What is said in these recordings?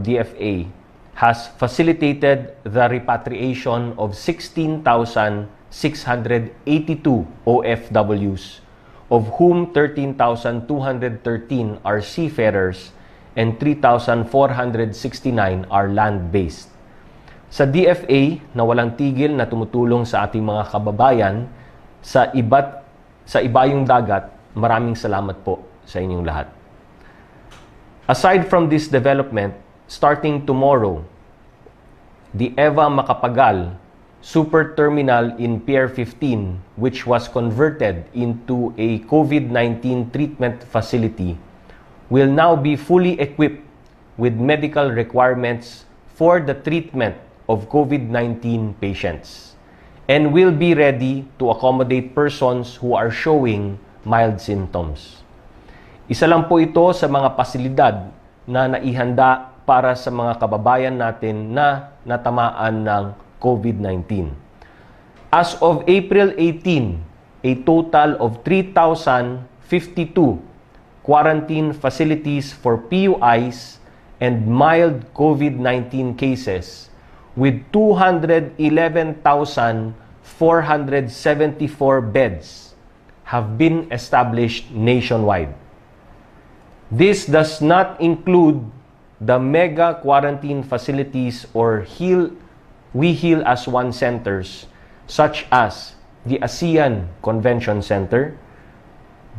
DFA has facilitated the repatriation of 16,682 OFWs, of whom 13,213 are seafarers and 3,469 are land-based. Sa DFA na walang tigil na tumutulong sa ating mga kababayan sa ibayong dagat, maraming salamat po sa inyong lahat. Aside from this development, starting tomorrow, the Eva Macapagal Super Terminal in Pier 15, which was converted into a COVID-19 treatment facility, will now be fully equipped with medical requirements for the treatment of COVID-19 patients and will be ready to accommodate persons who are showing mild symptoms. Isa lang po ito sa mga pasilidad na naihanda para sa mga kababayan natin na natamaan ng COVID-19. As of April 18, a total of 3,052 quarantine facilities for PUIs and mild COVID-19 cases with 211,474 beds have been established nationwide. This does not include the mega quarantine facilities or We Heal as One centers such as the ASEAN Convention Center,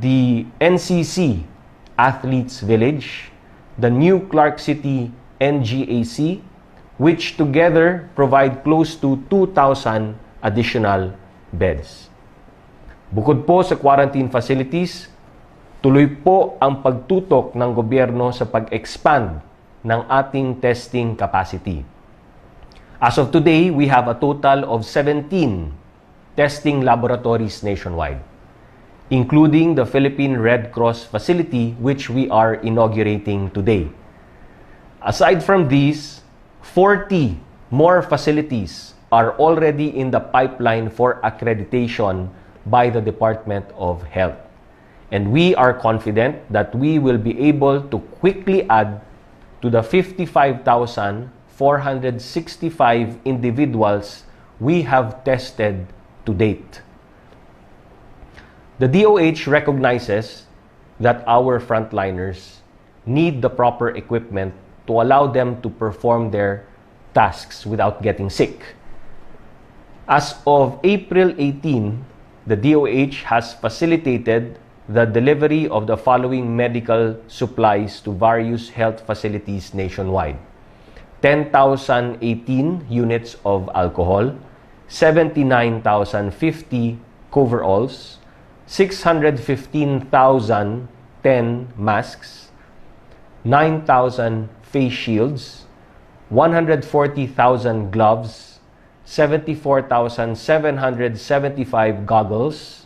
the NCC Athletes Village, the New Clark City NGAC, which together provide close to 2,000 additional beds. Bukod po sa quarantine facilities, tuloy po ang pagtutok ng gobyerno sa pag-expand ng ating testing capacity. As of today, we have a total of 17 testing laboratories nationwide, including the Philippine Red Cross facility, which we are inaugurating today. Aside from these, 40 more facilities are already in the pipeline for accreditation by the Department of Health. And we are confident that we will be able to quickly add to the 55,465 individuals we have tested to date. The DOH recognizes that our frontliners need the proper equipment to allow them to perform their tasks without getting sick. As of April 18, the DOH has facilitated the delivery of the following medical supplies to various health facilities nationwide: 10,018 units of alcohol, 79,050 coveralls, 615,010 masks, 9,000 face shields, 140,000 gloves, 74,775 goggles,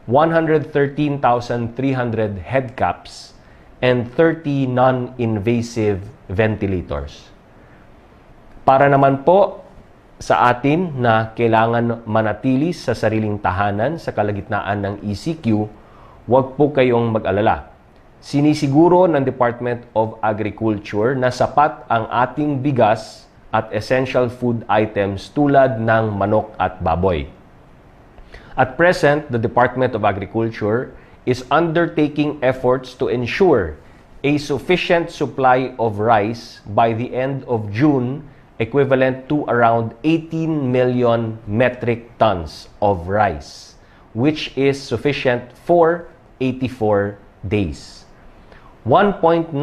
113,300 head caps, and 30 non-invasive ventilators. Para naman po sa atin na kailangan manatili sa sariling tahanan sa kalagitnaan ng ECQ, huwag po kayong mag-alala. Sinisiguro ng Department of Agriculture na sapat ang ating bigas at essential food items tulad ng manok at baboy. At present, the Department of Agriculture is undertaking efforts to ensure a sufficient supply of rice by the end of June, equivalent to around 18 million metric tons of rice, which is sufficient for 84 days. 1.95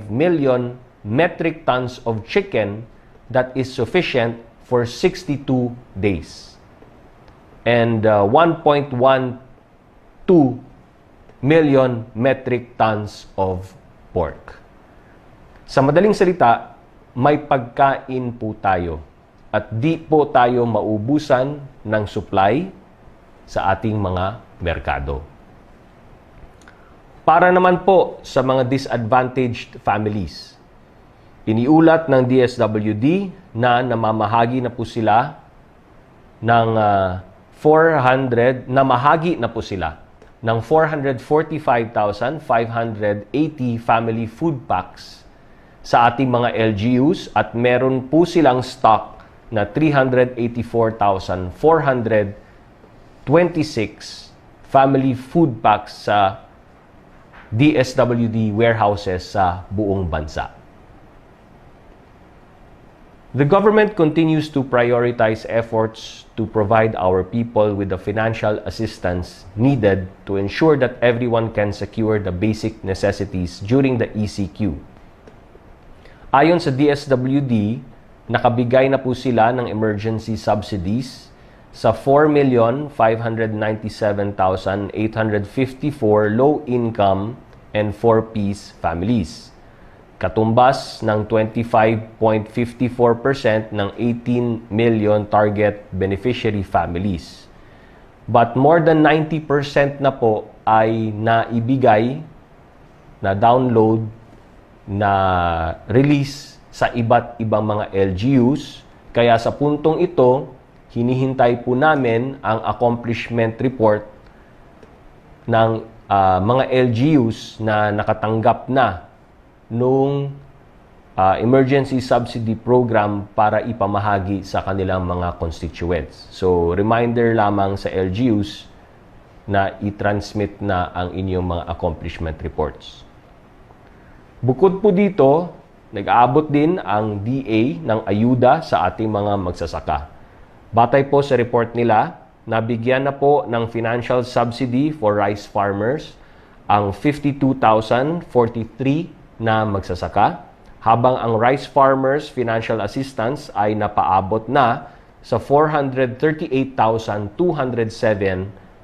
million metric tons of chicken that is sufficient for 62 days. And 1.12 million metric tons of pork. Sa madaling salita, may pagkain po tayo at di po tayo maubusan ng supply sa ating mga merkado. Para naman po sa mga disadvantaged families, iniulat ng DSWD na namamahagi na po sila ng 445,580 family food packs sa ating mga LGUs at meron po silang stock na 384,426 family food packs sa DSWD warehouses sa buong bansa. The government continues to prioritize efforts to provide our people with the financial assistance needed to ensure that everyone can secure the basic necessities during the ECQ. Ayon sa DSWD, nakabigay na po sila ng emergency subsidies sa 4,597,854 low-income and 4-piece families, katumbas ng 25.54% ng 18 million target beneficiary families. But more than 90% na po ay naibigay, na download, na release sa iba't ibang mga LGUs. Kaya sa puntong ito, hinihintay po namin ang accomplishment report ng mga LGUs na nakatanggap na nung emergency subsidy program para ipamahagi sa kanilang mga constituents. So, reminder lamang sa LGUs na i-transmit na ang inyong mga accomplishment reports. Bukod po dito, nag-aabot din ang DA ng ayuda sa ating mga magsasaka. Batay po sa report nila, nabigyan na po ng financial subsidy for rice farmers ang 52,043 na magsasaka, habang ang rice farmers financial assistance ay napaabot na sa 438,207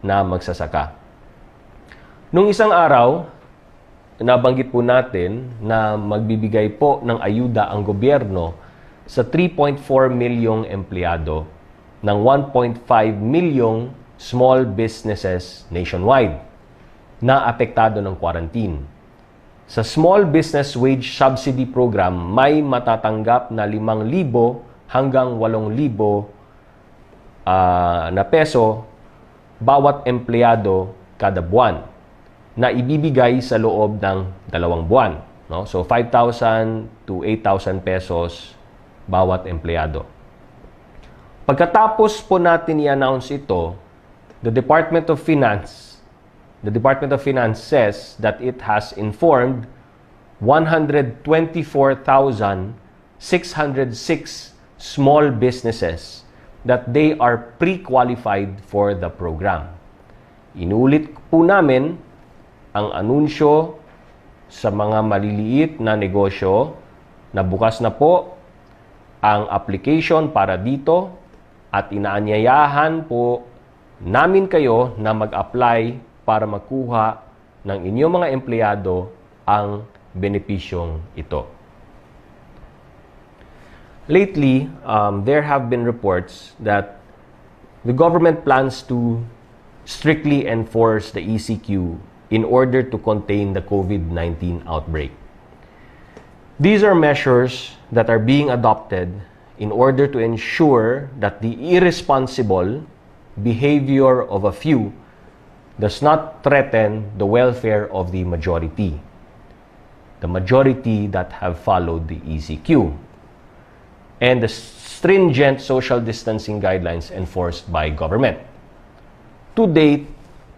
na magsasaka. Nung isang araw, nabanggit po natin na magbibigay po ng ayuda ang gobyerno sa 3.4 milyong empleyado ng 1.5 milyong small businesses nationwide na apektado ng quarantine. Sa Small Business Wage Subsidy Program, may matatanggap na 5,000 hanggang 8,000 na peso bawat empleyado kada buwan na ibibigay sa loob ng 2 buwan. No? So, 5,000 to 8,000 pesos bawat empleyado. Pagkatapos po natin i-announce ito, the Department of Finance says that it has informed 124,606 small businesses that they are pre-qualified for the program. Inulit po namin ang anunsyo sa mga maliliit na negosyo na bukas na po ang application para dito at inaanyayahan po namin kayo na mag-apply para makuha ng inyong mga empleyado ang benepisyong ito. Lately, there have been reports that the government plans to strictly enforce the ECQ in order to contain the COVID-19 outbreak. These are measures that are being adopted in order to ensure that the irresponsible behavior of a few does not threaten the welfare of the majority that have followed the ECQ, and the stringent social distancing guidelines enforced by government. To date,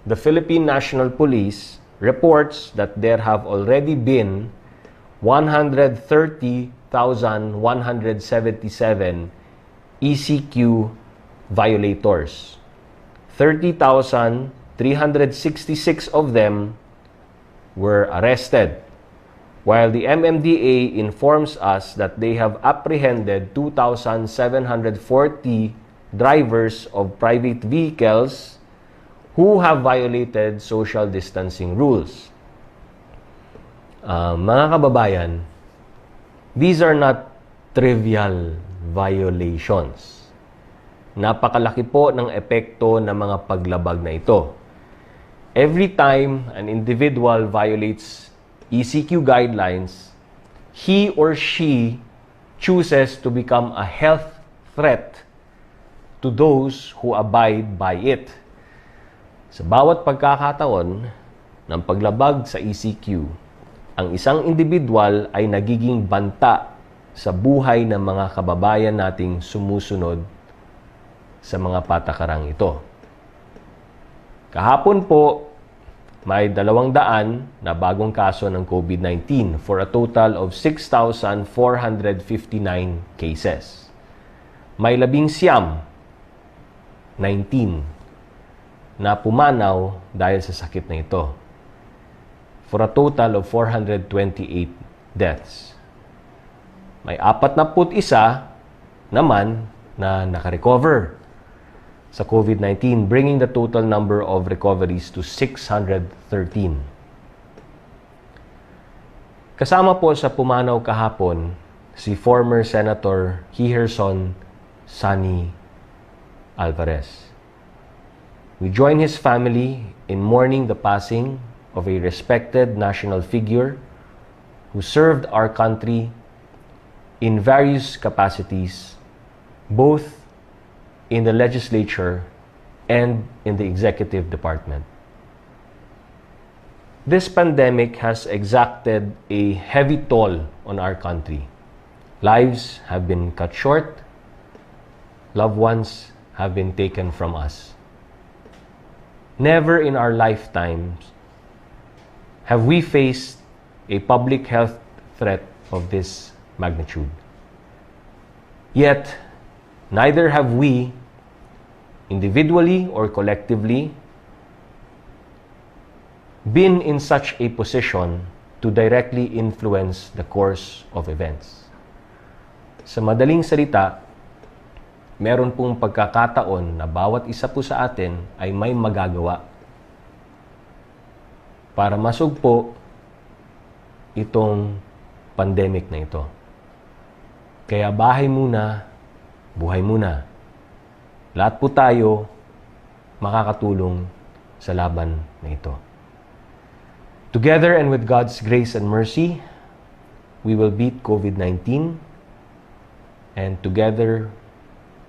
the Philippine National Police reports that there have already been 130,177 ECQ violators. 30,366 of them were arrested, while the MMDA informs us that they have apprehended 2,740 drivers of private vehicles who have violated social distancing rules. Mga kababayan, these are not trivial violations. Napakalaki po ng epekto ng mga paglabag na ito. Every time an individual violates ECQ guidelines, he or she chooses to become a health threat to those who abide by it. Sa bawat pagkakataon ng paglabag sa ECQ, ang isang individual ay nagiging banta sa buhay ng mga kababayan nating sumusunod sa mga patakarang ito. Kahapon po, may 200 na bagong kaso ng COVID-19 for a total of 6,459 cases. May 19 na pumanaw dahil sa sakit na ito for a total of 428 deaths. May 41 naman na nakarecover sa COVID-19, bringing the total number of recoveries to 613. Kasama po sa pumanaw kahapon si former Senator Hiherson Sani Alvarez. We join his family in mourning the passing of a respected national figure who served our country in various capacities, both in the legislature and in the executive department. This pandemic has exacted a heavy toll on our country. Lives have been cut short. Loved ones have been taken from us. Never in our lifetimes have we faced a public health threat of this magnitude. Yet, neither have we, individually or collectively, been in such a position to directly influence the course of events. Sa madaling salita, meron pong pagkakataon na bawat isa po sa atin ay may magagawa para masugpo itong pandemic na ito. Kaya bahay muna, buhay muna. Lahat po tayo makakatulong sa laban na ito. Together and with God's grace and mercy, we will beat COVID-19, and together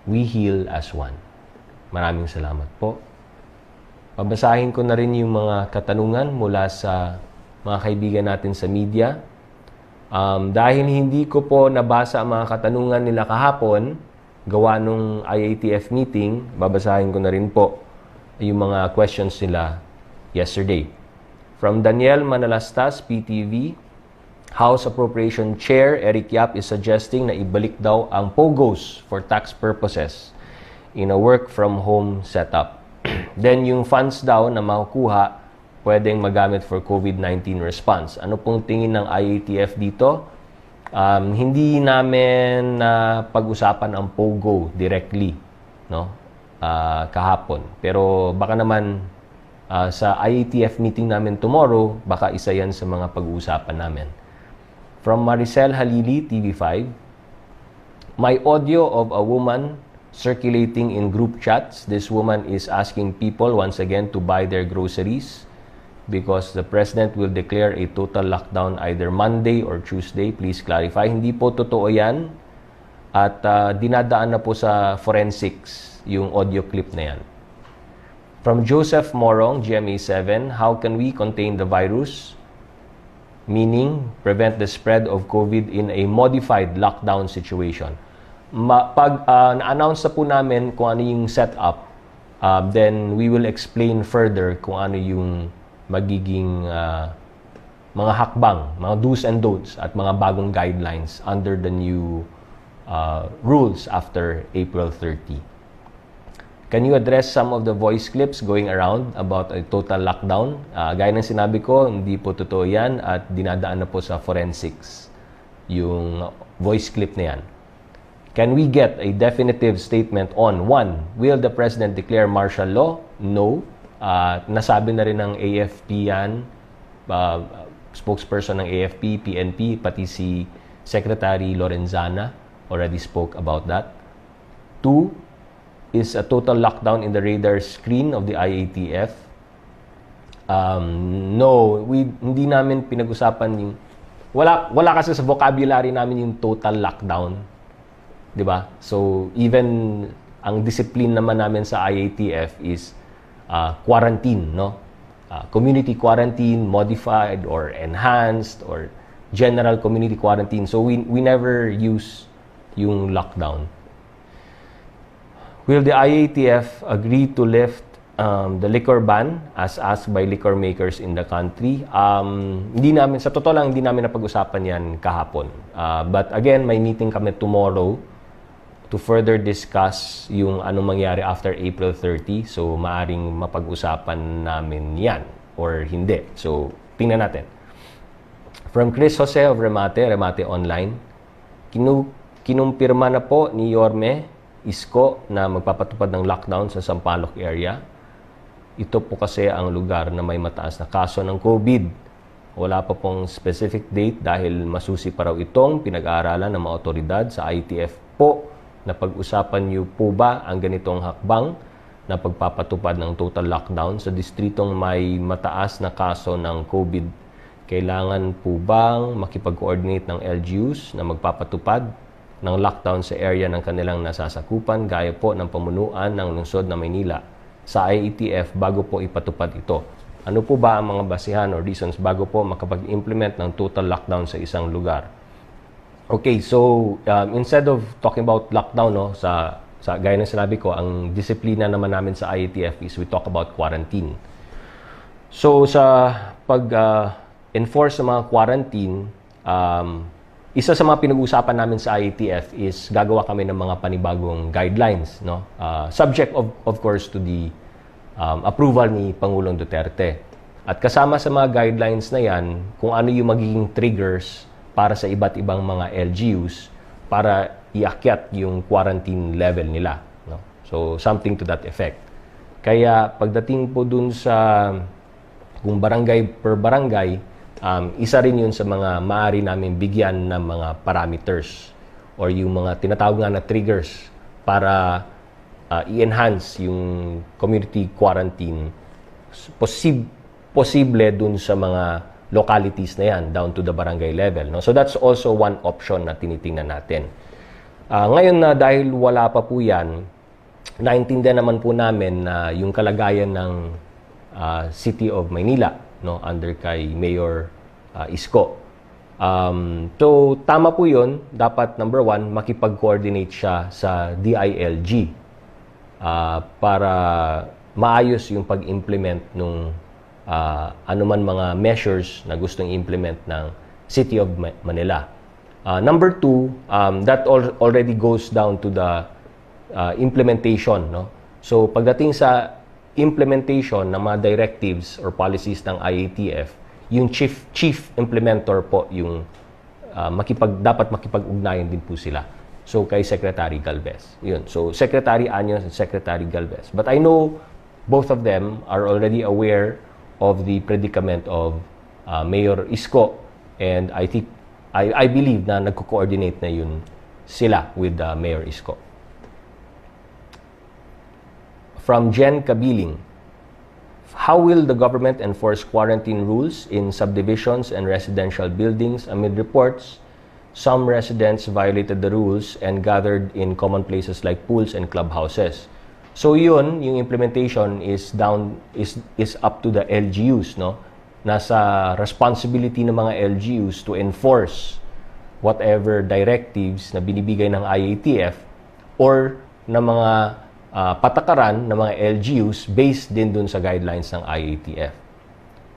we heal as one. Maraming salamat po. Babasahin ko na rin yung mga katanungan mula sa mga kaibigan natin sa media. Dahil hindi ko po nabasa ang mga katanungan nila kahapon, gawa nung Iatf meeting, babasahin ko na rin po yung mga questions nila yesterday. From Daniel Manalastas, PTV, House Appropriation Chair Eric Yap is suggesting na ibalik daw ang POGOs for tax purposes in a work-from-home setup. Then yung funds daw na makukuha, pwedeng magamit for COVID-19 response. Ano pong tingin ng Iatf dito? Hindi namin pag-usapan ang POGO directly, no? Kahapon. Pero baka naman sa Iatf meeting namin tomorrow, baka isa yan sa mga pag-uusapan namin. From Maricel Halili, TV5, my audio of a woman circulating in group chats. This woman is asking people once again to buy their groceries because the president will declare a total lockdown either Monday or Tuesday. Please clarify. Hindi po totoo yan. At dinadaan na po sa forensics yung audio clip na yan. From Joseph Morong, GMA7, how can we contain the virus? Meaning, prevent the spread of COVID in a modified lockdown situation. Pag na-announce na po namin kung ano yung setup, then we will explain further kung ano yung magiging mga hakbang, mga do's and don'ts at mga bagong guidelines under the new rules after April 30. Can you address some of the voice clips going around about a total lockdown? Gaya ng sinabi ko, hindi po totoo yan at dinadaan na po sa forensics yung voice clip na yan. Can we get a definitive statement on 1. Will the President declare martial law? No. Nasabi na rin ng AFP yan, spokesperson ng AFP, PNP, pati si Secretary Lorenzana already spoke about that. 2. Is a total lockdown in the radar screen of the Iatf? No, hindi namin pinag-usapan yung wala kasi sa vocabulary namin yung total lockdown, 'di ba? So even ang discipline naman namin sa Iatf is quarantine, no? community quarantine, modified or enhanced, or general community quarantine. So we never use yung lockdown. Will the IATF agree to lift the liquor ban as asked by liquor makers in the country? Hindi namin, sa totoo lang, hindi namin napag-usapan yan kahapon. But again, may meeting kami tomorrow to further discuss yung anong mangyari after April 30. So, maaring mapag-usapan namin yan or hindi. So, tingnan natin. From Chris Jose of Remate Online, kinumpirma na po ni Yorme Isko na magpapatupad ng lockdown sa Sampaloc area. Ito po kasi ang lugar na may mataas na kaso ng COVID. Wala pa pong specific date dahil masusi pa raw itong pinag-aaralan ng mga otoridad sa ITF po. Na pag-usapan niyo po ba ang ganitong hakbang na pagpapatupad ng total lockdown sa distritong may mataas na kaso ng COVID? Kailangan po bang makipag-coordinate ng LGUs na magpapatupad ng lockdown sa area ng kanilang nasasakupan gaya po ng pamunuan ng lungsod na Maynila sa IATF bago po ipatupad ito? Ano po ba ang mga basihan o reasons bago po makapag-implement ng total lockdown sa isang lugar? Okay, so instead of talking about lockdown, no, sa gaya ng sinabi ko, ang disiplina naman namin sa IATF is we talk about quarantine. So sa pag-enforce sa mga quarantine, isa sa mga pinag-uusapan namin sa IATF is gagawa kami ng mga panibagong guidelines, no? Subject of course to the approval ni Pangulong Duterte. At kasama sa mga guidelines na yan, kung ano yung magiging triggers para sa iba't ibang mga LGUs para iakyat yung quarantine level nila, no? So something to that effect. Kaya pagdating po dun sa kung barangay per barangay, isa rin yun sa mga maaari namin bigyan ng mga parameters or yung mga tinatawag nga na triggers para i-enhance yung community quarantine posible dun sa mga localities na yan down to the barangay level, no? So that's also one option na tinitingnan natin. Ngayon na dahil wala pa po yan, naintindihan naman po namin na yung kalagayan ng City of Maynila, no, under kay Mayor Isko. So, tama po yun. Dapat, number one, makipag-coordinate siya sa DILG para maayos yung pag-implement ng anuman mga measures na gustong implement ng City of Manila. Number two, that already goes down to the implementation, no? So, pagdating sa implementation ng mga directives or policies ng IATF, yung chief implementer po yung dapat makipag-ugnayan din po sila. So kay Secretary Galvez. Yun. So Secretary Anyos and Secretary Galvez. But I know both of them are already aware of the predicament of Mayor Isko, and I believe na nagko-coordinate na yun sila with Mayor Isko. From Jen Kabiling, how will the government enforce quarantine rules in subdivisions and residential buildings amid reports some residents violated the rules and gathered in common places like pools and clubhouses? So yun, yung implementation is up to the LGUs, no? Nasa responsibility ng mga LGUs to enforce whatever directives na binibigay ng IATF or na mga patakaran ng mga LGUs based din dun sa guidelines ng IATF.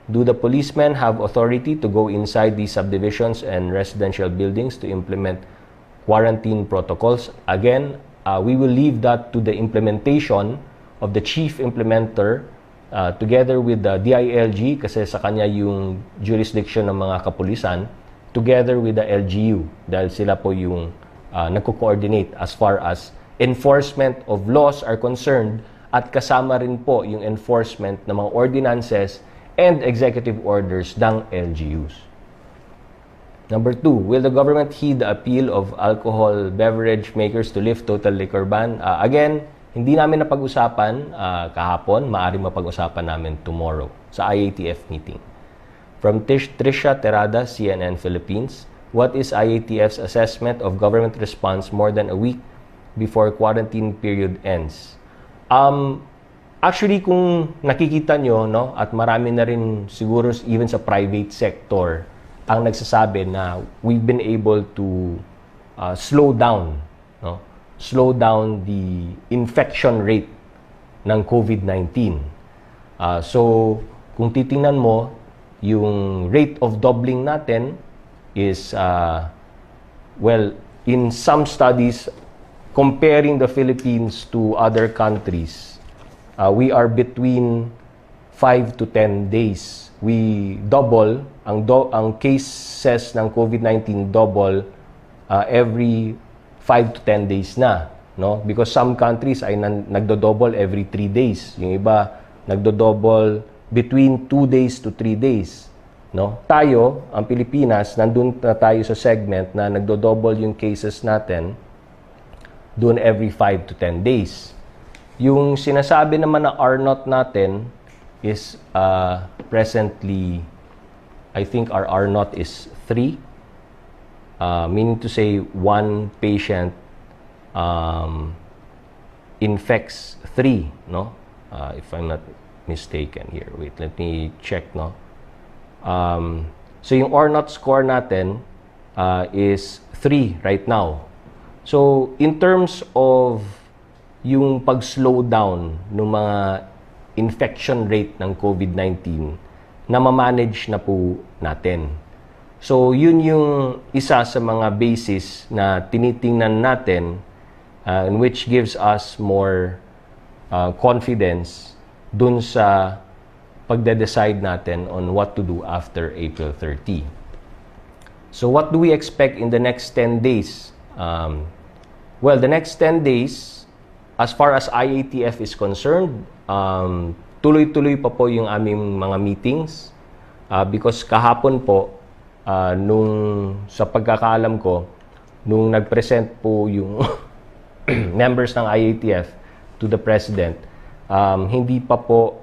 Do the policemen have authority to go inside these subdivisions and residential buildings to implement quarantine protocols? Again, we will leave that to the implementation of the chief implementer together with the DILG kasi sa kanya yung jurisdiction ng mga kapulisan together with the LGU dahil sila po yung nagko-coordinate as far as enforcement of laws are concerned at kasama rin po yung enforcement ng mga ordinances and executive orders ng LGUs. Number two, will the government heed the appeal of alcohol beverage makers to lift total liquor ban? Again, hindi namin napag-usapan kahapon, maaaring mapag-usapan namin tomorrow sa IATF meeting. From Trisha Terada, CNN Philippines, what is IATF's assessment of government response more than a week before quarantine period ends? Actually, kung nakikita nyo, no, at marami na rin siguro even sa private sector ang nagsasabi na we've been able to slow down, no, slow down the infection rate ng COVID-19. So, kung titingnan mo, yung rate of doubling natin is, well, in some studies, comparing the Philippines to other countries, we are between 5 to 10 days. We double, ang cases ng COVID-19 double every 5 to 10 days na. No? Because some countries ay nagdo-double every 3 days. Yung iba, nagdo-double between 2 days to 3 days. No? Tayo, ang Pilipinas, nandun na tayo sa segment na nagdo-double yung cases natin doon every 5 to 10 days. Yung sinasabi naman na R0 natin is presently, I think our R0 is 3. Meaning to say, one patient infects 3, no? If I'm not mistaken here. Wait, let me check, no? So yung R0 score natin is 3 right now. So in terms of yung pag-slow down ng mga infection rate ng COVID-19, na ma-manage na po natin. So yun yung isa sa mga basis na tinitingnan natin in which gives us more confidence dun sa pagde-decide natin on what to do after April 30. So what do we expect in the next 10 days? Well, the next 10 days, as far as Iatf is concerned, tuloy-tuloy pa po yung aming mga meetings because kahapon po, nung sa pagkakaalam ko, nung nag-present po yung members ng Iatf to the President, hindi pa po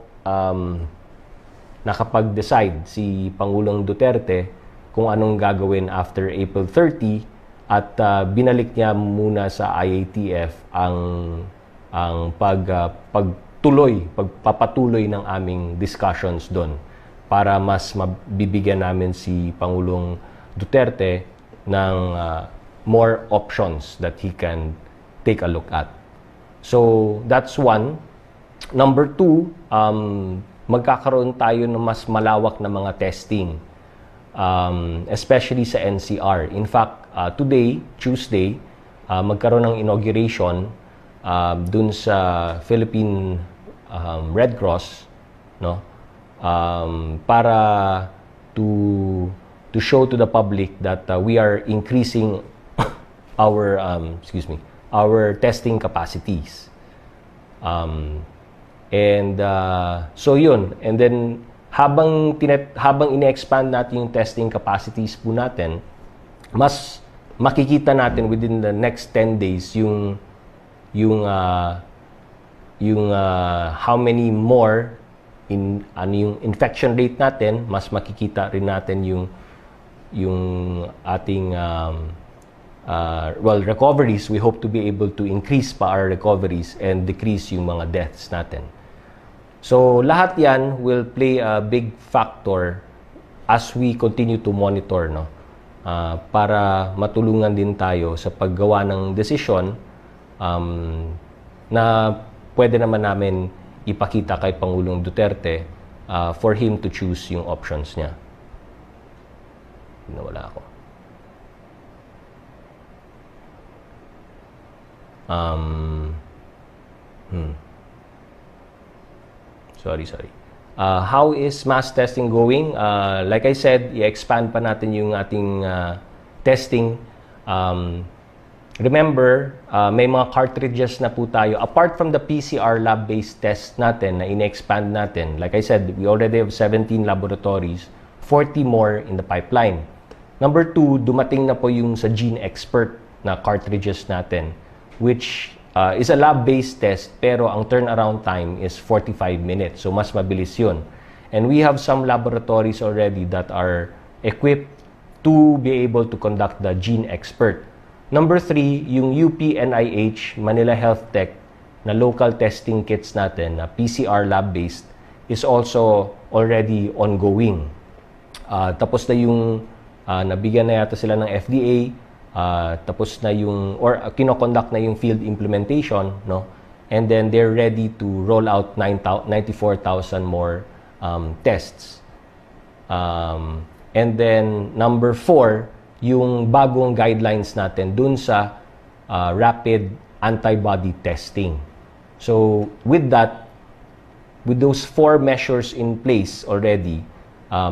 nakapag-decide si Pangulong Duterte kung anong gagawin after April 30 at binalik niya muna sa Iatf ang pagpapatuloy ng aming discussions doon para mas mabibigyan namin si Pangulong Duterte ng more options that he can take a look at. So, that's one. Number two, magkakaroon tayo ng mas malawak na mga testing, especially sa NCR. In fact, today, Tuesday, magkaroon ng inauguration dun sa Philippine Red Cross, no? Para to show to the public that we are increasing our our testing capacities. So yun, and then habang ine-expand natin yung testing capacities po natin, mas makikita natin within the next 10 days yung how many more yung infection rate natin, mas makikita rin natin yung ating well, recoveries. We hope to be able to increase pa our recoveries and decrease yung mga deaths natin. So lahat yan will play a big factor as we continue to monitor, no? Para matulungan din tayo sa paggawa ng desisyon na pwede naman namin ipakita kay Pangulong Duterte for him to choose yung options niya. Nawala ako. Sorry. How is mass testing going? Like I said, i-expand pa natin yung ating testing. Remember, may mga cartridges na po tayo. Apart from the PCR lab-based test natin na in-expand natin, like I said, we already have 17 laboratories, 40 more in the pipeline. Number 2, dumating na po yung sa Gene Expert na cartridges natin, which is a lab-based test, pero ang turnaround time is 45 minutes. So, mas mabilis yun. And we have some laboratories already that are equipped to be able to conduct the Gene Expert. Number 3, yung UP NIH, Manila Health Tech, na local testing kits natin na PCR lab-based is also already ongoing. Tapos na yung nabigyan na yata sila ng FDA, tapos na yung or kino-conduct na yung field implementation, no? And then they're ready to roll out 94,000 more tests. And then number 4, yung bagong guidelines natin dun sa rapid antibody testing. So with that, with those 4 measures in place already,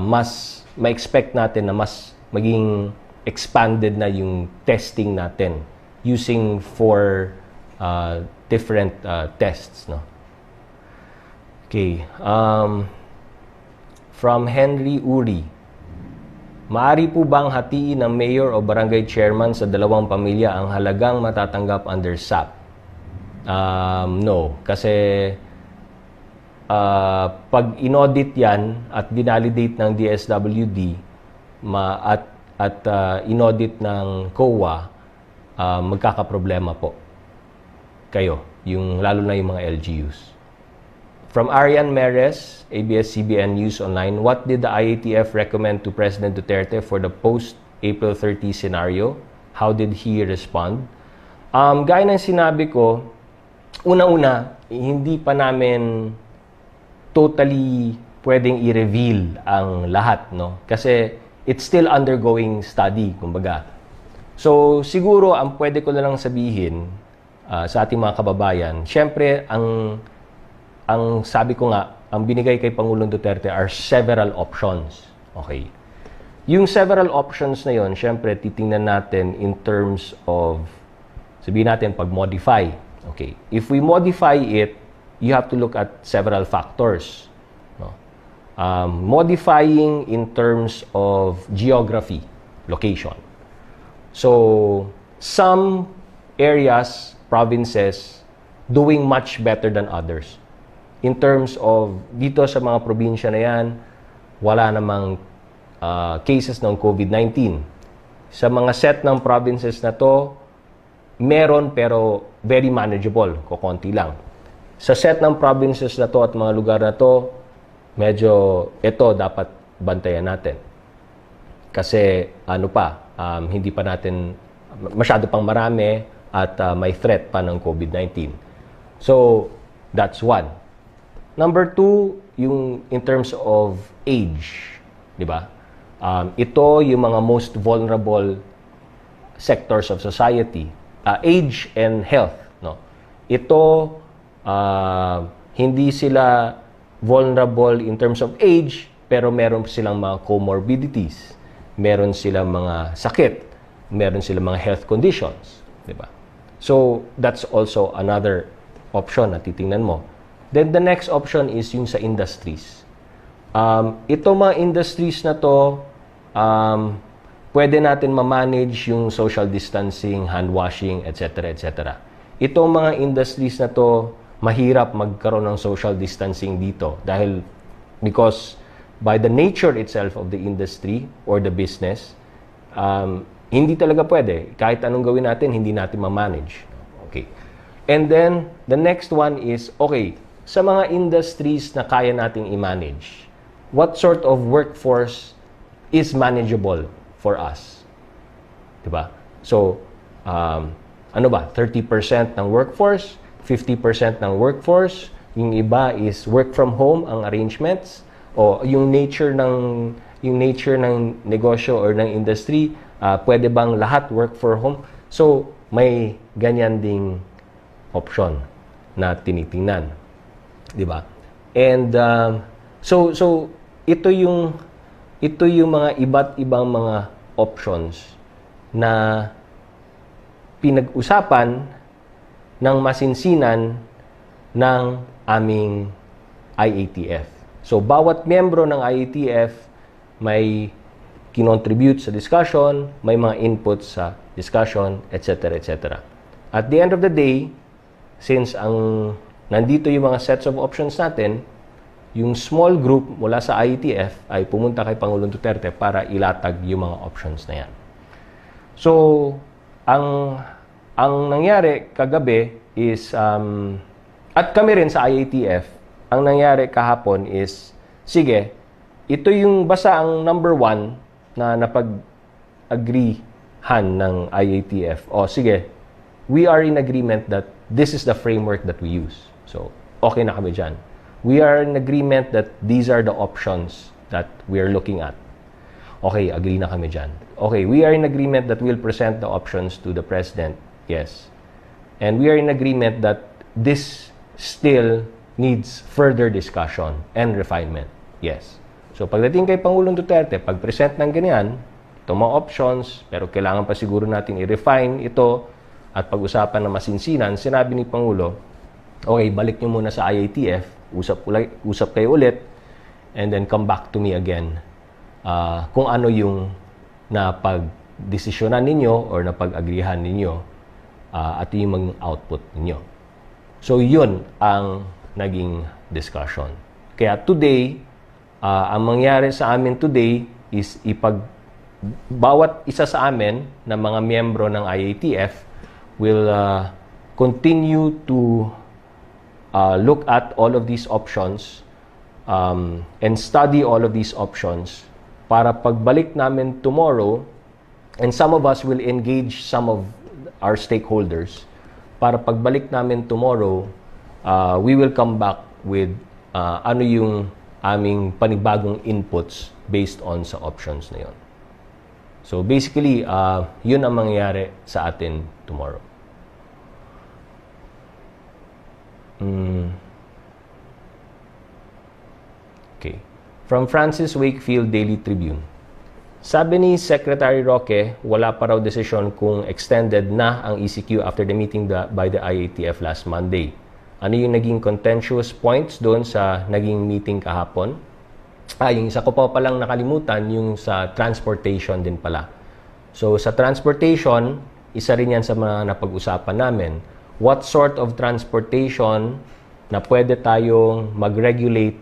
mas ma-expect natin na mas maging expanded na yung testing natin using 4 different tests, no? Okay. From Henry Uri, maaari po bang hatiin ng mayor o barangay chairman sa dalawang pamilya ang halagang matatanggap under SAP? No, kasi pag inaudit yan at dinalidate ng DSWD at inaudit ng COA, magkakaproblema po kayo, lalo na yung mga LGUs. From Arian Meres, ABS-CBN News Online, what did the IATF recommend to President Duterte for the post-April 30 scenario? How did he respond? Gaya ng sinabi ko, una-una, hindi pa namin totally pwedeng i-reveal ang lahat, no? Kasi it's still undergoing study, kumbaga. So, siguro, ang pwede ko na lang sabihin sa ating mga kababayan, syempre, ang sabi ko nga, ang binigay kay Pangulong Duterte are several options. Okay. Yung several options na yon, syempre, titingnan natin in terms of, sabihin natin, pag-modify. Okay. If we modify it, you have to look at several factors. No? Modifying in terms of geography, location. So, some areas, provinces, doing much better than others. In terms of, dito sa mga probinsya na yan, wala namang cases ng COVID-19. Sa mga set ng provinces na to, meron pero very manageable, kukonti lang. Sa set ng provinces na to at mga lugar na to, medyo ito dapat bantayan natin. Kasi hindi pa natin, masyado pang marami at may threat pa ng COVID-19. So, that's one. Number 2, yung in terms of age, di ba? Ito yung mga most vulnerable sectors of society. Age and health, no? Ito, hindi sila vulnerable in terms of age, pero meron silang mga comorbidities, meron silang mga sakit, meron silang mga health conditions, di ba? So, that's also another option na titingnan mo. Then, the next option is yung sa industries. Ito mga industries na to, pwede natin ma-manage yung social distancing, hand washing, etc. etc. Itong mga industries na to, mahirap magkaroon ng social distancing dito because by the nature itself of the industry or the business, hindi talaga pwede. Kahit anong gawin natin, hindi natin ma-manage. Okay. And then, the next one is, okay, sa mga industries na kaya nating i-manage, what sort of workforce is manageable for us? Diba? So, 30% ng workforce, 50% ng workforce, yung iba is work from home ang arrangements, o yung nature ng negosyo or ng industry, pwede bang lahat work for home? So, may ganyan ding option na tinitingnan. Diba? And so ito yung mga iba't ibang mga options na pinag-usapan ng masinsinan ng aming IATF. So bawat miyembro ng IATF may kinontribute sa discussion, may mga inputs sa discussion, etc. etc. At the end of the day, since nandito yung mga sets of options natin, yung small group mula sa IATF ay pumunta kay Pangulong Duterte para ilatag yung mga options na yan. So, ang nangyari kagabi is At kami rin sa IATF, ang nangyari kahapon is, sige, ito yung basta ang number 1 na napag-agreehan ng IATF. O sige, we are in agreement that this is the framework that we use. So, okay na kami dyan. We are in agreement that these are the options that we are looking at. Okay, agree na kami dyan. Okay, we are in agreement that we'll present the options to the President. Yes. And we are in agreement that this still needs further discussion and refinement. Yes. So, pagdating kay Pangulong Duterte, pag-present ng ganyan, itong mga options, pero kailangan pa siguro natin i-refine ito at pag-usapan na masinsinan, sinabi ni Pangulo, okay, balik nyo muna sa IATF, usap kayo ulit, and then come back to me again kung ano yung napag-desisyonan ninyo or napag-agrihan ninyo at yung mga output ninyo. So, yun ang naging discussion. Kaya today, ang mangyari sa amin today is bawat isa sa amin na mga miyembro ng IATF will continue to look at all of these options and study all of these options para pagbalik namin tomorrow, and some of us will engage some of our stakeholders, para pagbalik namin tomorrow, we will come back with ano yung aming panibagong inputs based on sa options na yun. So basically, yun ang mangyayari sa atin tomorrow. Okay. From Francis Wakefield Daily Tribune. Sabi ni Secretary Roque, wala pa raw desisyon kung extended na ang ECQ after the meeting by the IATF last Monday. Ano yung naging contentious points doon sa naging meeting kahapon? Yung isa ko pa palang nakalimutan, yung sa transportation din pala. So sa transportation, isa rin yan sa mga napag-usapan namin. What sort of transportation na pwede tayong mag-regulate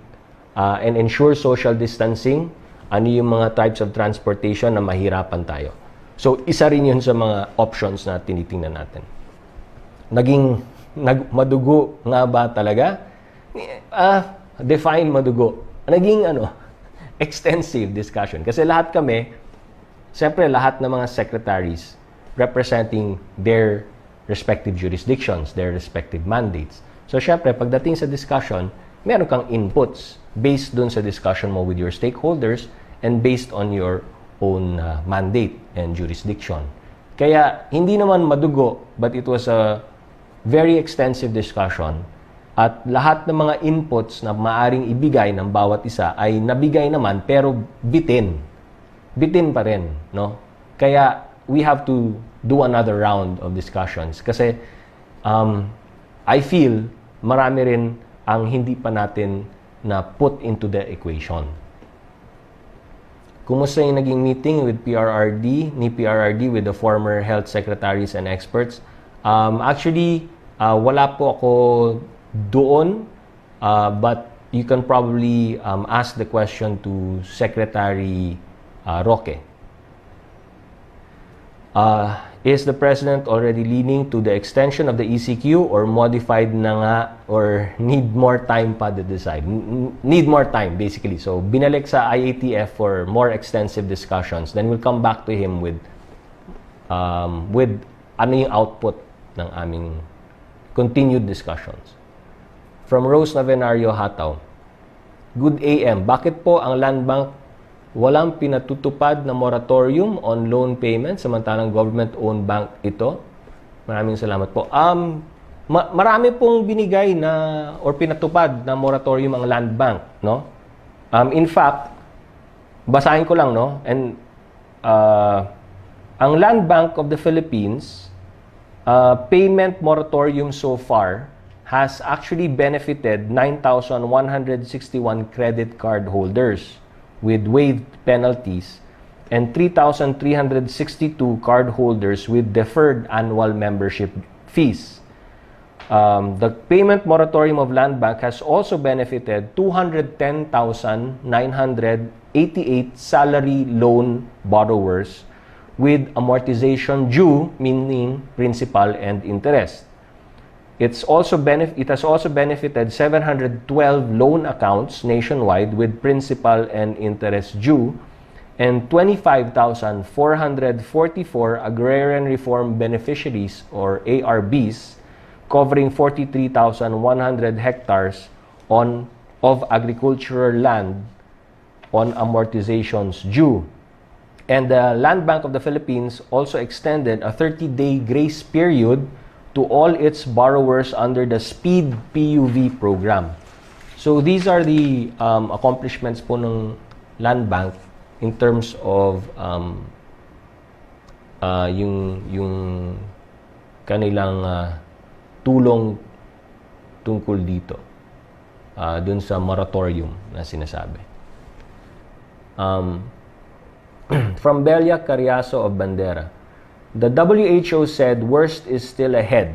and ensure social distancing? Ano yung mga types of transportation na mahirapan tayo? So isa rin yun sa mga options na tinitingnan natin. Madugo nga ba talaga? Define madugo. Naging extensive discussion. Kasi lahat kami, siyempre lahat ng mga secretaries representing their respective jurisdictions, their respective mandates. So siyempre, pagdating sa discussion, meron kang inputs based dun sa discussion mo with your stakeholders and based on your own mandate and jurisdiction. Kaya hindi naman madugo, but it was a very extensive discussion at lahat ng mga inputs na maaring ibigay ng bawat isa ay nabigay naman pero bitin pa rin, no? Kaya we have to do another round of discussions kasi I feel marami rin ang hindi pa natin na put into the equation. Kumusta yung naging meeting with PRRD with the former health secretaries and experts? Actually, wala po ako doon, but you can probably ask the question to Secretary Roque. Is the President already leaning to the extension of the ECQ or modified na nga or need more time pa to decide? Need more time, basically. So, binalik sa IATF for more extensive discussions. Then we'll come back to him with ano yung output ng aming continued discussions. From Rose Navenario Hataw. Good AM. Bakit po ang Land Bank walang pinatutupad na moratorium on loan payment samantalang government-owned bank ito? Maraming salamat po. Marami pong binigay na or pinatupad na moratorium ang Land Bank, no? In fact, basahin ko lang, no? And ang Land Bank of the Philippines payment moratorium so far has actually benefited 9,161 credit card holders with waived penalties and 3,362 card holders with deferred annual membership fees. The payment moratorium of Land Bank has also benefited 210,988 salary loan borrowers with amortization due, meaning principal and interest. it has also benefited 712 loan accounts nationwide with principal and interest due, and 25,444 agrarian reform beneficiaries or ARBs, covering 43,100 hectares of agricultural land on amortizations due. And the Land Bank of the Philippines also extended a 30-day grace period to all its borrowers under the Speed PUV program. So these are the accomplishments po ng Land Bank in terms of yung kanilang tulong tungkol dito dun sa moratorium na sinasabi. From Belia Cariaso of Bandera, the WHO said worst is still ahead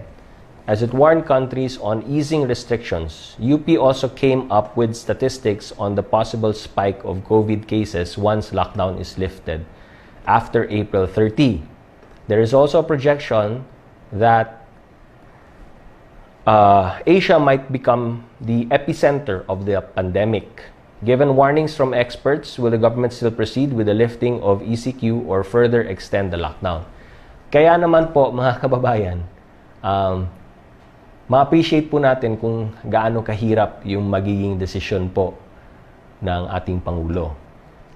as it warned countries on easing restrictions. UP also came up with statistics on the possible spike of COVID cases once lockdown is lifted after April 30. There is also a projection that Asia might become the epicenter of the pandemic. Given warnings from experts, will the government still proceed with the lifting of ECQ or further extend the lockdown? Kaya naman po, mga kababayan, ma-appreciate po natin kung gaano kahirap yung magiging desisyon po ng ating Pangulo.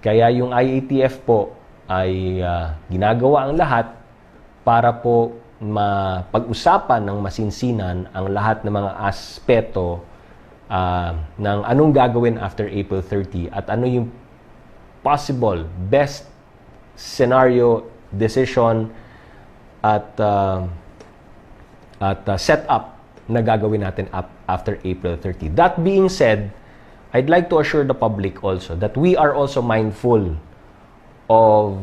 Kaya yung IATF po ay ginagawa ang lahat para po mapag-usapan ng masinsinan ang lahat ng mga aspeto ng anong gagawin after April 30 at ano yung possible best scenario decision at set up na gagawin natin after April 30. That being said, I'd like to assure the public also that we are also mindful of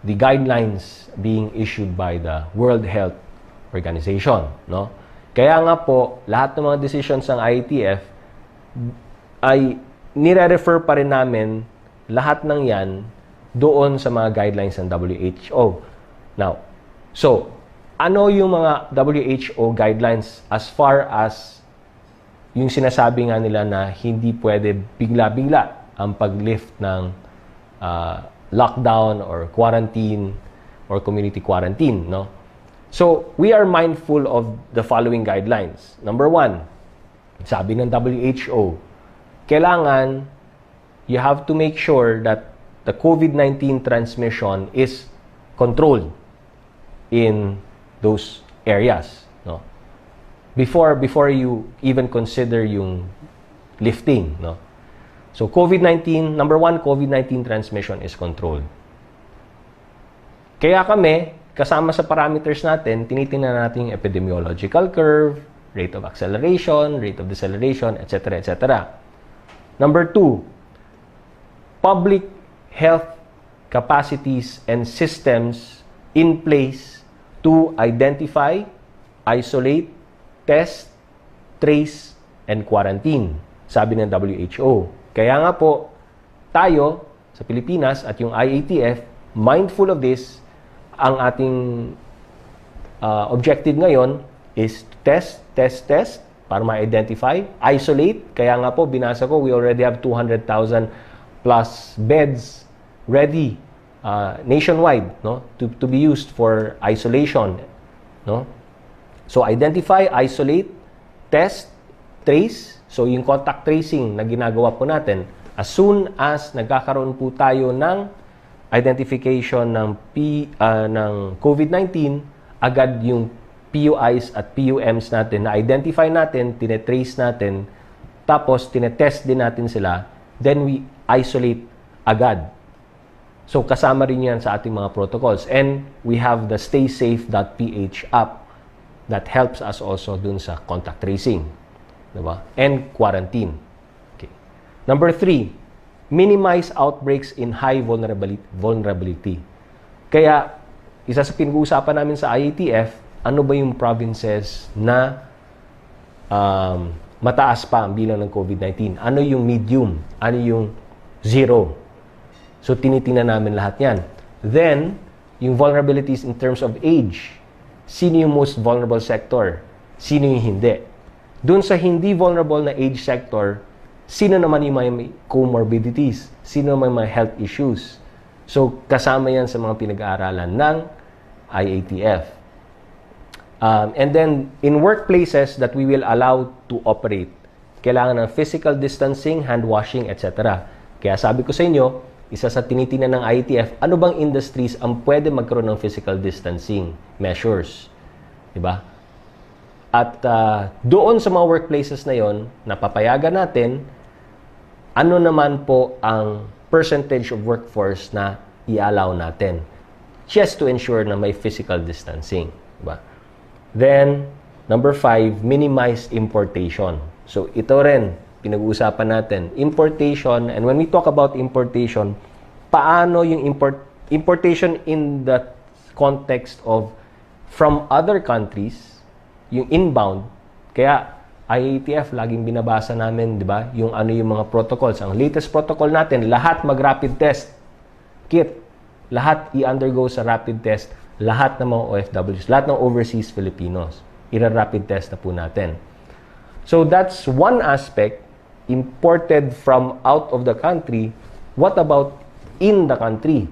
the guidelines being issued by the World Health Organization, no? Kaya nga po, lahat ng mga decisions ng IATF ay nire-refer pa rin namin lahat ng yan doon sa mga guidelines ng WHO. Now, so, ano yung mga WHO guidelines as far as yung sinasabi nga nila na hindi pwede bigla-bigla ang pag-lift ng lockdown or quarantine or community quarantine, no? So, we are mindful of the following guidelines. Number 1, sabi ng WHO, kailangan you have to make sure that the COVID-19 transmission is controlled in those areas, no? Before you even consider yung lifting, no? So COVID-19, number 1, COVID-19 transmission is controlled. Kaya kami, kasama sa parameters natin, tinitingnan natin yung epidemiological curve, rate of acceleration, rate of deceleration, etc., etc. Number 2, public health capacities and systems in place to identify, isolate, test, trace, and quarantine, sabi ng WHO. Kaya nga po, tayo sa Pilipinas at yung IATF, mindful of this, ang ating objective ngayon is test para ma-identify, isolate. Kaya nga po, binasa ko, we already have 200,000 plus beds ready nationwide, no, to be used for isolation, no? So identify, isolate, test, trace. So yung contact tracing na ginagawa po natin, as soon as nagkakaroon po tayo ng identification ng COVID-19, agad yung PUIs at PUMs natin na identify natin, tinetrace natin, tapos tinetest din natin sila, then we isolate agad. So, kasama rin yan sa ating mga protocols. And we have the staysafe.ph app that helps us also dun sa contact tracing. Diba? And quarantine. Okay. Number 3, minimize outbreaks in high vulnerability. Kaya, isa sa pinag-uusapan namin sa IATF, ano ba yung provinces na mataas pa ang bilang ng COVID-19? Ano yung medium? Ano yung zero? So, tinitingnan namin lahat yan. Then, yung vulnerabilities in terms of age. Sino yung most vulnerable sector? Sino yung hindi? Doon sa hindi vulnerable na age sector, sino naman yung may comorbidities? Sino naman yung may health issues? So, kasama yan sa mga pinag-aaralan ng IATF. And then, in workplaces that we will allow to operate, kailangan ng physical distancing, hand washing, etc. Kaya sabi ko sa inyo, isa sa tinitingnan ng IATF, ano bang industries ang pwede magkaroon ng physical distancing measures? Diba? At doon sa mga workplaces na yon, napapayagan natin, ano naman po ang percentage of workforce na i-allow natin just to ensure na may physical distancing. Diba? Then, number 5, minimize importation. So, ito rin, pinag-uusapan natin. Importation, and when we talk about importation, paano yung importation in the context of from other countries, yung inbound. Kaya, IATF, laging binabasa namin, di ba? Yung ano yung mga protocols. Ang latest protocol natin, lahat mag-rapid test kit. Lahat i-undergo sa rapid test. Lahat ng mga OFWs, lahat ng overseas Filipinos. Ira-rapid test na po natin. So, that's one aspect, imported from out of the country. What about in the country?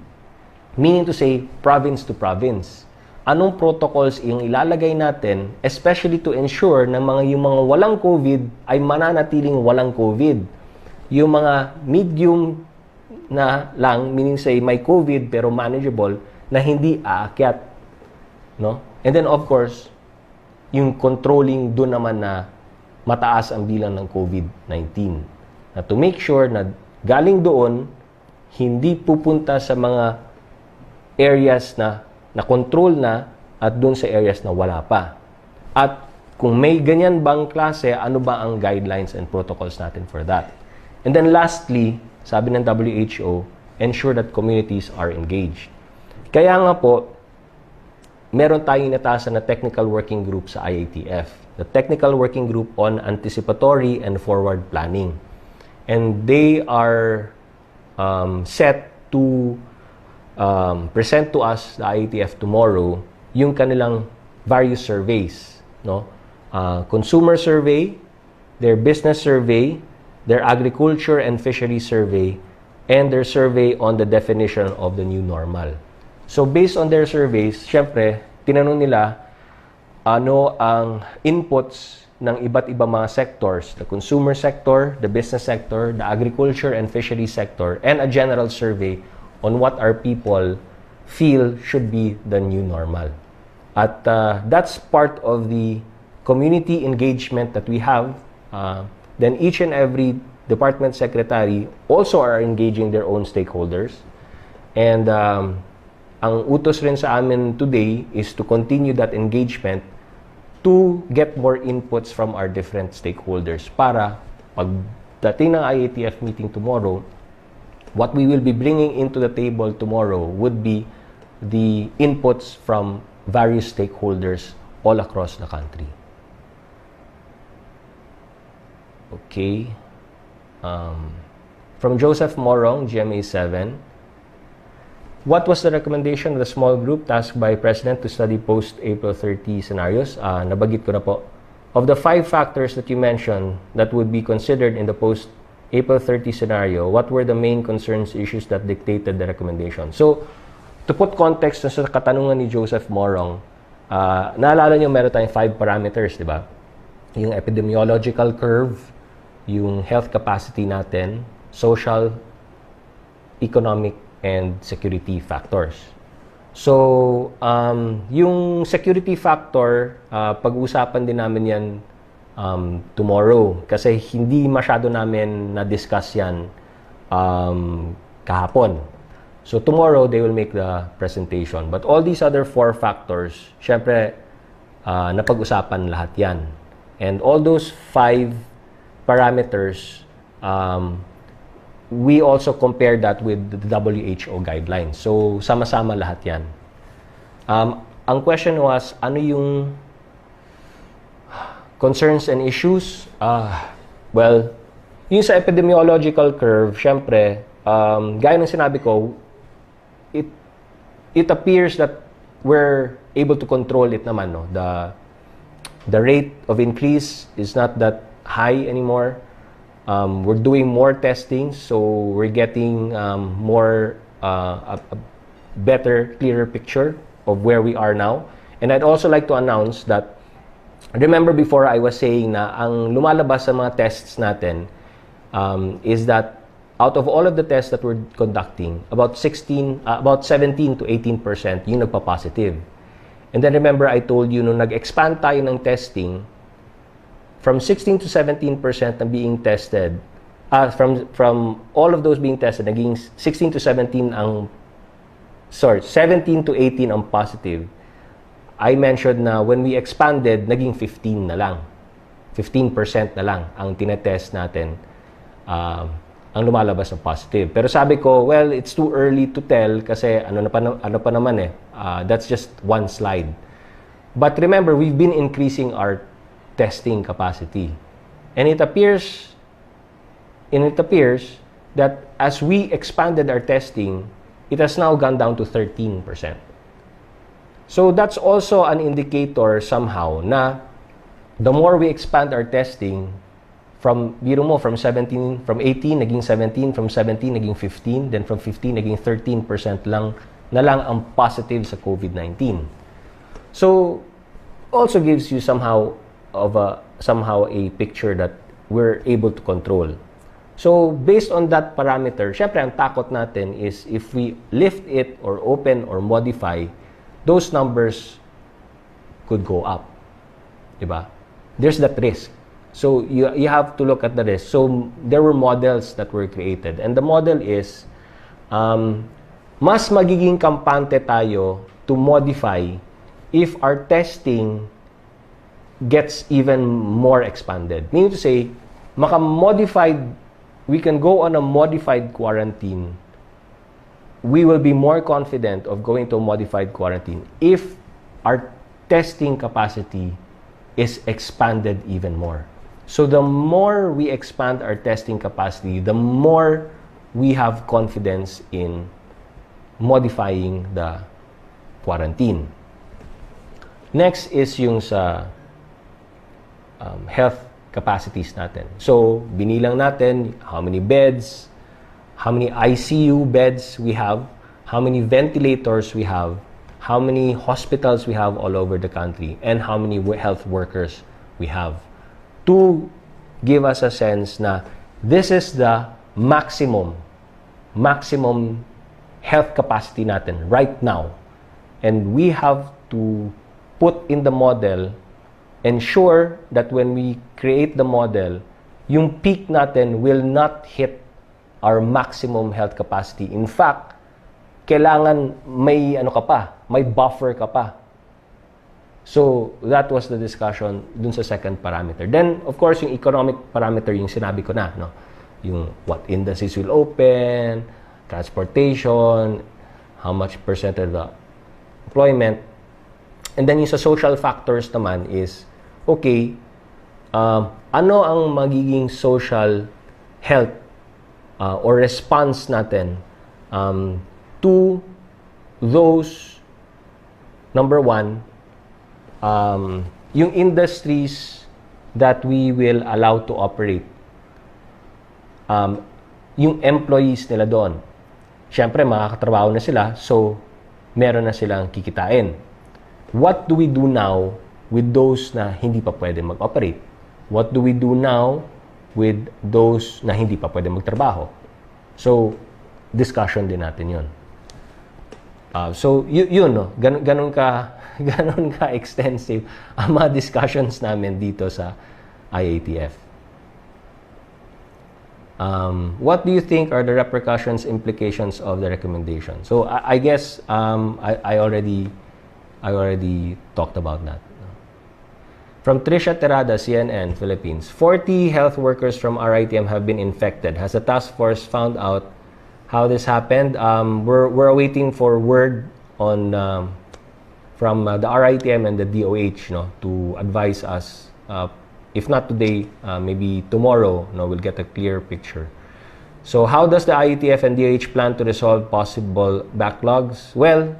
Meaning to say, province to province. Anong protocols yung ilalagay natin, especially to ensure na yung mga walang COVID ay mananatiling walang COVID. Yung mga medium na lang, meaning say may COVID pero manageable, na hindi aakyat. No? And then of course, yung controlling doon naman na mataas ang bilang ng COVID-19. Na to make sure na galing doon, hindi pupunta sa mga areas na na-control na at doon sa areas na wala pa. At kung may ganyan bang klase, ano ba ang guidelines and protocols natin for that? And then lastly, sabi ng WHO, ensure that communities are engaged. Kaya nga po, meron tayong inatasan na technical working group sa IATF. The Technical Working Group on Anticipatory and Forward Planning. And they are set to present to us, the IATF, tomorrow, yung kanilang various surveys. No? Consumer survey, their business survey, their agriculture and fishery survey, and their survey on the definition of the new normal. So based on their surveys, syempre, tinanong nila ano ang inputs ng iba't ibang mga sectors, the consumer sector, the business sector, the agriculture and fishery sector, and a general survey on what our people feel should be the new normal. At that's part of the community engagement that we have. Then each and every department secretary also are engaging their own stakeholders. And ang utos rin sa amin today is to continue that engagement to get more inputs from our different stakeholders para pagdating ng IATF meeting tomorrow, what we will be bringing into the table tomorrow would be the inputs from various stakeholders all across the country. Okay. From Joseph Morong, GMA 7. What was the recommendation of the small group tasked by President to study post-April 30 scenarios? Nabagit ko na po. Of the 5 factors that you mentioned that would be considered in the post-April 30 scenario, what were the main concerns, issues that dictated the recommendation? So, to put context sa katanungan ni Joseph Morong, naalala niyo meron tayong 5 parameters, di ba? Yung epidemiological curve, yung health capacity natin, social, economic, and security factors. So, yung security factor, pag-usapan din namin yan tomorrow kasi hindi masyado namin na-discuss yan kahapon. So, tomorrow, they will make the presentation. But all these other 4 factors, syempre, napag-usapan lahat yan. And all those 5 parameters, we also compare that with the WHO guidelines. So, sama-sama lahat yan. Ang question was, ano yung concerns and issues? Well, yung sa epidemiological curve, syempre, gaya ng sinabi ko, it appears that we're able to control it naman, no? The rate of increase is not that high anymore. We're doing more testing, so we're getting a better, clearer picture of where we are now. And I'd also like to announce that, remember before I was saying na ang lumalabas sa mga tests natin is that out of all of the tests that we're conducting, about 17 to 18% yung nagpa-positive. And then remember, I told you, nung nag-expand tayo ng testing, from 16 to 17% na being tested, from all of those being tested, naging 16 to 17 ang, 17 to 18 ang positive. I mentioned na when we expanded, naging 15 na lang. 15% na lang ang tinetest natin, ang lumalabas ng positive. Pero sabi ko, well, it's too early to tell kasi ano pa naman that's just one slide. But remember, we've been increasing our testing capacity. And it appears that as we expanded our testing, it has now gone down to 13%. So that's also an indicator somehow na the more we expand our testing, from 18 naging 17, from 17 naging 15, then from 15 naging 13% lang ang positive sa COVID-19. So also gives you somehow a picture that we're able to control. So based on that parameter, syempre ang takot natin is if we lift it or open or modify, those numbers could go up. Diba? There's that risk. So you have to look at the risk. So there were models that were created. And the model is, mas magiging kampante tayo to modify if our testing gets even more expanded. Meaning to say, we can go on a modified quarantine. We will be more confident of going to a modified quarantine if our testing capacity is expanded even more. So the more we expand our testing capacity, the more we have confidence in modifying the quarantine. Next is yung sa health capacities natin. So, binilang natin how many beds, how many ICU beds we have, how many ventilators we have, how many hospitals we have all over the country, and how many health workers we have. To give us a sense na this is the maximum health capacity natin right now. And we have to put in the model, ensure that when we create the model, yung peak natin will not hit our maximum health capacity. In fact, kailangan may may buffer ka pa. So, that was the discussion dun sa second parameter. Then, of course, yung economic parameter, yung sinabi ko na, no? Yung what industries will open, transportation, how much percentage of the employment. And then yung sa social factors naman is, okay, ano ang magiging social health or response natin to those, number one, yung industries that we will allow to operate. Yung employees nila doon. Siyempre, makakatrabaho na sila, so meron na silang kikitain. What do we do now with those na hindi pa pwede mag-operate? What do we do now with those na hindi pa pwede magtrabaho? So, discussion din natin yun. So, yun, no? Ganun ka extensive ang mga discussions namin dito sa IATF. What do you think are the repercussions, implications of the recommendation? So, I guess I already talked about that. From Trisha Terada, CNN, Philippines. 40 health workers from RITM have been infected. Has the task force found out how this happened? We're waiting for word on from the RITM and the DOH, to advise us. If not today, maybe tomorrow, we'll get a clear picture. So, how does the IATF and DOH plan to resolve possible backlogs? Well,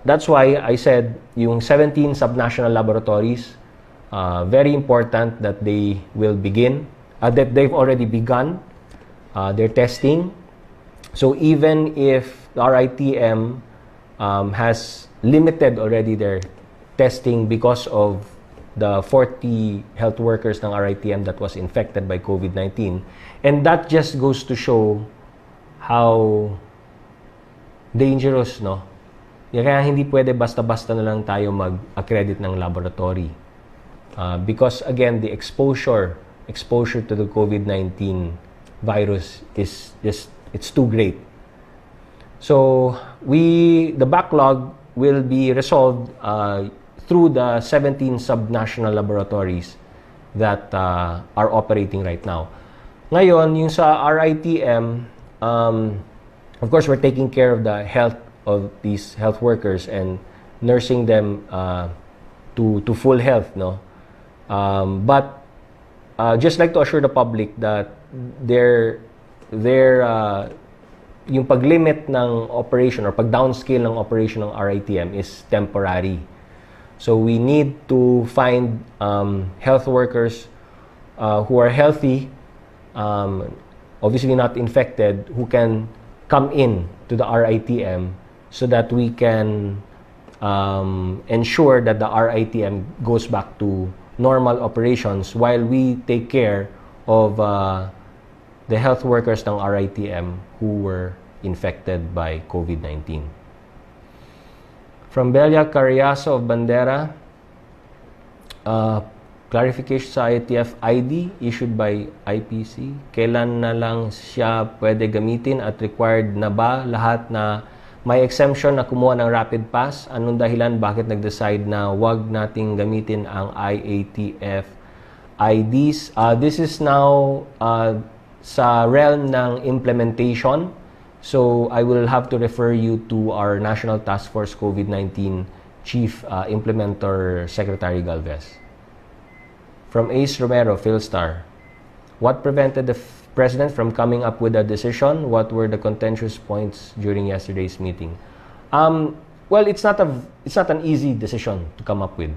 that's why I said yung 17 subnational laboratories, very important that they will begin, that they've already begun their testing. So even if the RITM has limited already their testing because of the 40 health workers ng RITM that was infected by COVID-19, and that just goes to show how dangerous, no? Kaya hindi pwede basta-basta na lang tayo mag-accredit ng laboratory. Because again, the exposure to the COVID-19 virus is just, it's too great. So the backlog will be resolved through the 17 subnational laboratories that are operating right now. Ngayon, yung sa RITM, of course, we're taking care of the health of these health workers and nursing them to full health, no? But just like to assure the public that yung pag-limit ng operation or pag-downscale ng operation ng RITM is temporary. So we need to find health workers who are healthy, obviously not infected, who can come in to the RITM so that we can ensure that the RITM goes back to normal operations while we take care of the health workers ng RITM who were infected by COVID-19. From Belia Carriazo of Bandera, clarification sa Iatf ID issued by IPC. Kailan na lang siya pwede gamitin at required na ba lahat na may exemption na kumuha ng rapid pass? Anong dahilan bakit nag-decide na wag nating gamitin ang Iatf IDs? This is now sa realm ng implementation. So I will have to refer you to our National Task Force COVID-19 Chief Implementer Secretary Galvez. From Ace Romero, Philstar, what prevented the President from coming up with a decision? What were the contentious points during yesterday's meeting? Well, it's not an easy decision to come up with,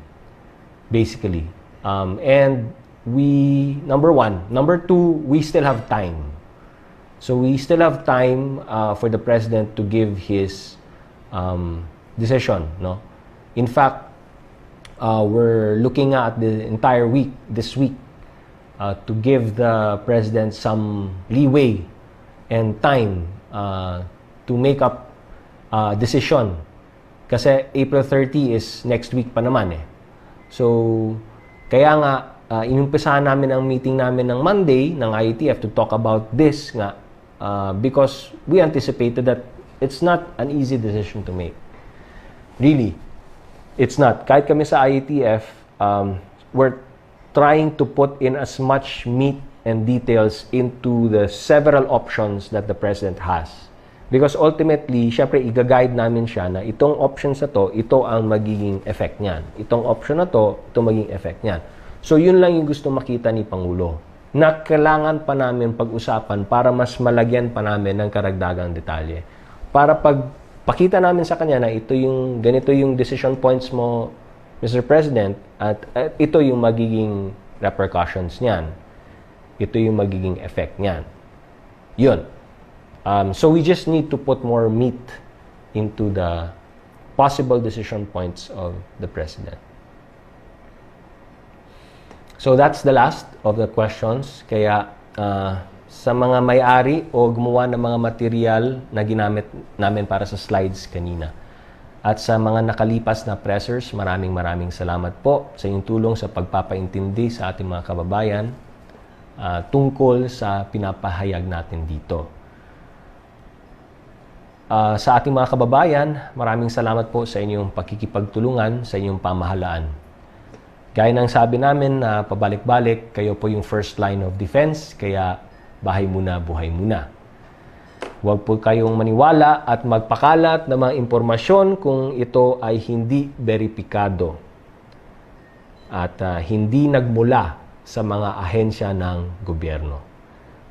basically. And we, number one. Number two, we still have time. So we still have time for the President to give his decision, no? In fact, we're looking at the entire week, this week, to give the President some leeway and time to make up decision. Kasi April 30 is next week pa naman eh. So, kaya nga, inumpisahan namin ang meeting namin ng Monday ng Iatf to talk about this nga because we anticipated that it's not an easy decision to make. Really, it's not. Kahit kami sa Iatf, we're trying to put in as much meat and details into the several options that the President has. Because ultimately, syempre, i-guide namin siya na itong options na to, ito ang magiging effect niyan. Itong option na to, ito magiging effect niyan. So, yun lang yung gusto makita ni Pangulo. Na kailangan pa namin pag-usapan para mas malagyan pa namin ng karagdagang detalye. Para pag pakita namin sa kanya na ito yung, ganito yung decision points mo, Mr. President, at ito yung magiging repercussions niyan. Ito yung magiging effect niyan. Yun. So we just need to put more meat into the possible decision points of the President. So that's the last of the questions. Kaya sa mga may-ari o gumawa ng mga material na ginamit namin para sa slides kanina. At sa mga nakalipas na pressers, maraming salamat po sa inyong tulong sa pagpapaintindi sa ating mga kababayan tungkol sa pinapahayag natin dito. Sa ating mga kababayan, maraming salamat po sa inyong pakikipagtulungan sa inyong pamahalaan. Gaya ng sabi namin na pabalik-balik, kayo po yung first line of defense, kaya bahay muna, buhay muna. Huwag po kayong maniwala at magpakalat ng mga impormasyon kung ito ay hindi beripikado at hindi nagmula sa mga ahensya ng gobyerno.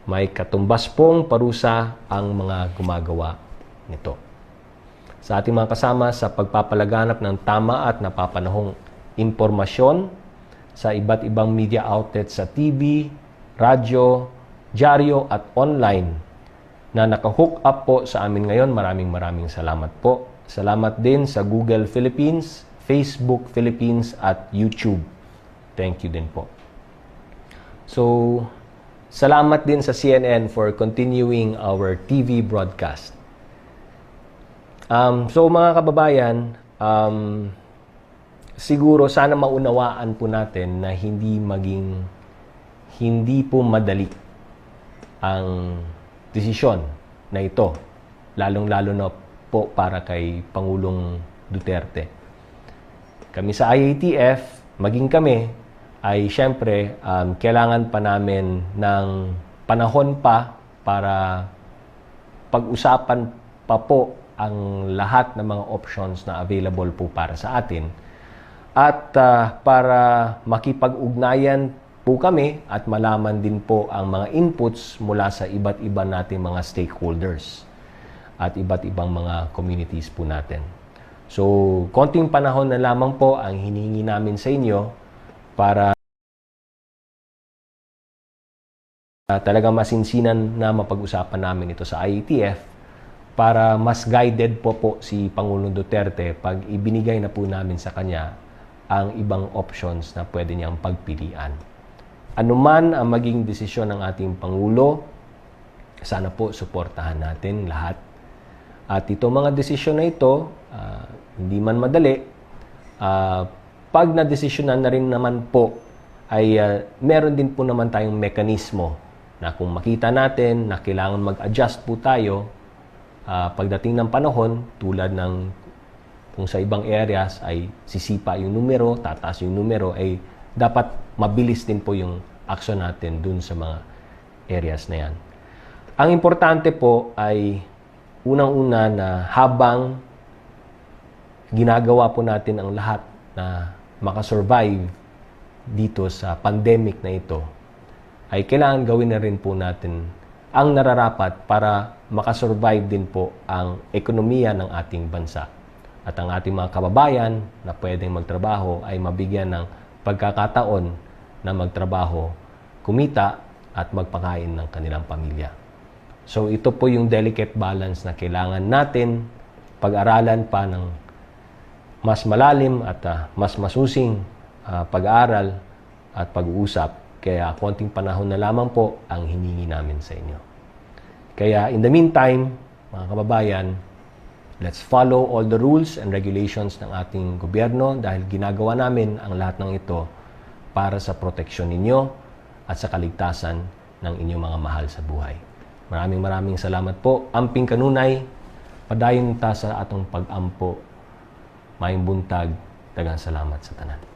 May katumbas pong parusa ang mga gumagawa nito. Sa ating mga kasama sa pagpapalaganap ng tama at napapanahong impormasyon sa iba't ibang media outlets sa TV, radyo, dyaryo at online na naka-hook up po sa amin ngayon. Maraming salamat po. Salamat din sa Google Philippines, Facebook Philippines at YouTube. Thank you din po. So, salamat din sa CNN for continuing our TV broadcast. So mga kababayan, siguro sana maunawaan po natin na hindi po madali ang desisyon na ito, lalong-lalo na po para kay Pangulong Duterte. Kami sa Iatf, maging kami, ay syempre kailangan pa namin ng panahon pa para pag-usapan pa po ang lahat ng mga options na available po para sa atin. At para makipag-ugnayan po kami at malaman din po ang mga inputs mula sa iba't iba nating mga stakeholders at iba't ibang mga communities po natin. So, konting panahon na lamang po ang hinihingi namin sa inyo para talagang masinsinan na mapag-usapan namin ito sa Iatf para mas guided po si Pangulong Duterte pag ibinigay na po namin sa kanya ang ibang options na pwede niyang pagpilian. Ano man ang maging desisyon ng ating Pangulo, sana po suportahan natin lahat. At itong mga desisyon na ito, hindi man madali, pag na-desisyonan na rin naman po, ay meron din po naman tayong mekanismo na kung makita natin na kailangan mag-adjust po tayo, pagdating ng panahon, tulad ng kung sa ibang areas ay sisipa yung numero, tataas yung numero, ay dapat mabilis din po yung action natin dun sa mga areas na yan. Ang importante po ay unang-una na habang ginagawa po natin ang lahat na makasurvive dito sa pandemic na ito, ay kailangan gawin na rin po natin ang nararapat para makasurvive din po ang ekonomiya ng ating bansa. At ang ating mga kababayan na pwedeng magtrabaho ay mabigyan ng pagkakataon na magtrabaho, kumita at magpakain ng kanilang pamilya. So ito po yung delicate balance na kailangan natin pag-aralan pa ng mas malalim at mas masusing pag-aaral at pag-uusap. Kaya konting panahon na lamang po ang hiningi namin sa inyo. Kaya in the meantime, mga kababayan, let's follow all the rules and regulations ng ating gobyerno dahil ginagawa namin ang lahat ng ito para sa proteksyon ninyo at sa kaligtasan ng inyong mga mahal sa buhay. Maraming salamat po. Amping kanunay, padayon ta sa atong pag-ampo. Maayong buntag, daghang salamat sa tanan.